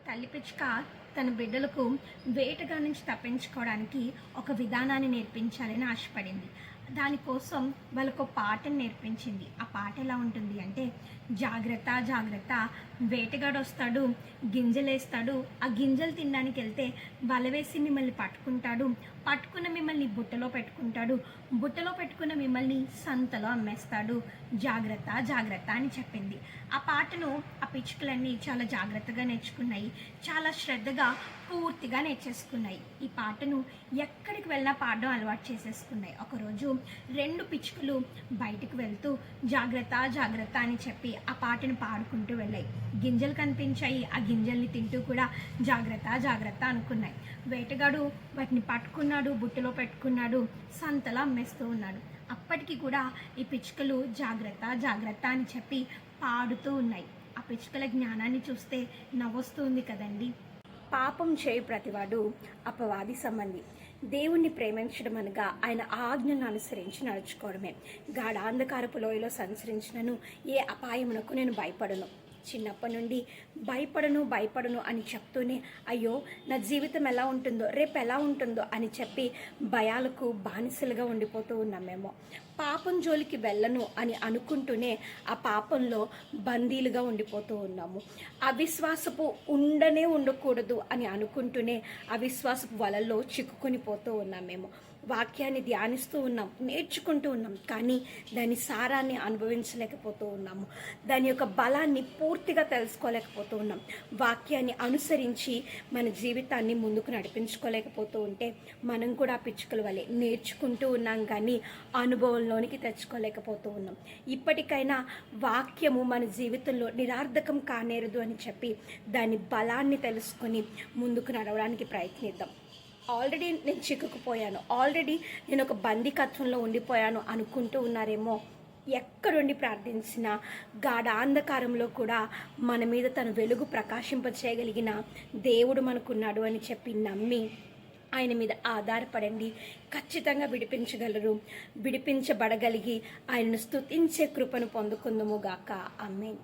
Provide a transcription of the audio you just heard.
తల్లి పిచ్చుక తన బిడ్డలకు వేటగా నుంచి తప్పించుకోవడానికి ఒక విధానాన్ని నేర్పించాలని ఆశపడింది. దానికోసం వాళ్ళకు పాటను నేర్పించింది. ఆ పాట ఎలా ఉంటుంది అంటే, జాగ్రత్త జాగ్రత్త, వేటగాడు వస్తాడు, గింజలేస్తాడు, ఆ గింజలు తినడానికి వెళ్తే వల వేసి మిమ్మల్ని పట్టుకుంటాడు, పట్టుకున్న మిమ్మల్ని బుట్టలో పెట్టుకుంటాడు, బుట్టలో పెట్టుకున్న మిమ్మల్ని సంతలో అమ్మేస్తాడు, జాగ్రత్త జాగ్రత్త అని చెప్పింది. ఆ పాటను ఆ పిచ్చుకలన్నీ చాలా జాగ్రత్తగా నేర్చుకున్నాయి, చాలా శ్రద్ధగా పూర్తిగా నేర్చేసుకున్నాయి. ఈ పాటను ఎక్కడికి వెళ్ళినా పాడడం అలవాటు చేసేసుకున్నాయి. ఒకరోజు 2 పిచ్చుకలు బయటికి వెళ్తూ జాగ్రత్త జాగ్రత్త అని చెప్పి ఆ పాటను పాడుకుంటూ వెళ్ళాయి. గింజలు కనిపించాయి, ఆ గింజల్ని తింటూ కూడా జాగ్రత్త జాగ్రత్త అనుకున్నాయి. వేటగాడు వాటిని పట్టుకున్నాడు, బుట్టలో పెట్టుకున్నాడు, సంతలో అమ్మేస్తూ ఉన్నాడు. అప్పటికి కూడా ఈ పిచ్చుకలు జాగ్రత్త జాగ్రత్త అని చెప్పి పాడుతూ ఉన్నాయి. ఆ పిచ్చుకల జ్ఞానాన్ని చూస్తే నవ్వొస్తుంది కదండి. పాపం చేయు ప్రతివాడు అపవాది సంబంధి. దేవుణ్ణి ప్రేమించడం అనగా ఆయన ఆజ్ఞను అనుసరించి నడుచుకోవడమే. గాఢాంధకారపు లోయలో సంచరించినను ఏ అపాయమునకు నేను భయపడను. చిన్నప్పటి నుండి భయపడను అని చెప్తూనే అయ్యో నా జీవితం ఎలా ఉంటుందో, రేపు ఎలా ఉంటుందో అని చెప్పి భయాలకు బానిసలుగా ఉండిపోతూ ఉన్నామేమో. పాపం జోలికి వెళ్ళను అని అనుకుంటూనే ఆ పాపంలో బందీలుగా ఉండిపోతూ ఉన్నాము. అవిశ్వాసపు ఉండకూడదు అని అనుకుంటూనే అవిశ్వాసపు వలల్లో చిక్కుకొని పోతూ ఉన్నామేమో. వాక్యాన్ని ధ్యానిస్తూ ఉన్నాం, నేర్చుకుంటూ ఉన్నాం, కానీ దాని సారాన్ని అనుభవించలేకపోతూ ఉన్నాము. దాని యొక్క బలాన్ని పూర్తిగా తెలుసుకోలేకపోతూ ఉన్నాం. వాక్యాన్ని అనుసరించి మన జీవితాన్ని ముందుకు నడిపించుకోలేకపోతూ ఉంటే మనం కూడా పిచ్చుకల వలె నేర్చుకుంటూ ఉన్నాం, కానీ అనుభవంలోనికి తెచ్చుకోలేకపోతూ ఉన్నాం. ఇప్పటికైనా వాక్యము మన జీవితంలో నిరర్థకం కానేరదు అని చెప్పి దాని బలాన్ని తెలుసుకొని ముందుకు నడవడానికి ప్రయత్నిద్దాం. ఆల్రెడీ నేను చిక్కుకుపోయాను, ఆల్రెడీ నేను ఒక బందీకత్వంలో ఉండిపోయాను అనుకుంటూ ఉన్నారేమో. ఎక్కడుండి ప్రార్థించినా గాఢాంధకారంలో కూడా మన మీద తన వెలుగు ప్రకాశింపచేయగలిగిన దేవుడు మనకున్నాడు అని చెప్పి నమ్మి ఆయన మీద ఆధారపడండి. ఖచ్చితంగా విడిపించగలరు. విడిపించబడగలిగి ఆయనను స్తుతించే కృపను పొందుకుందుము గాక. ఆమేన్.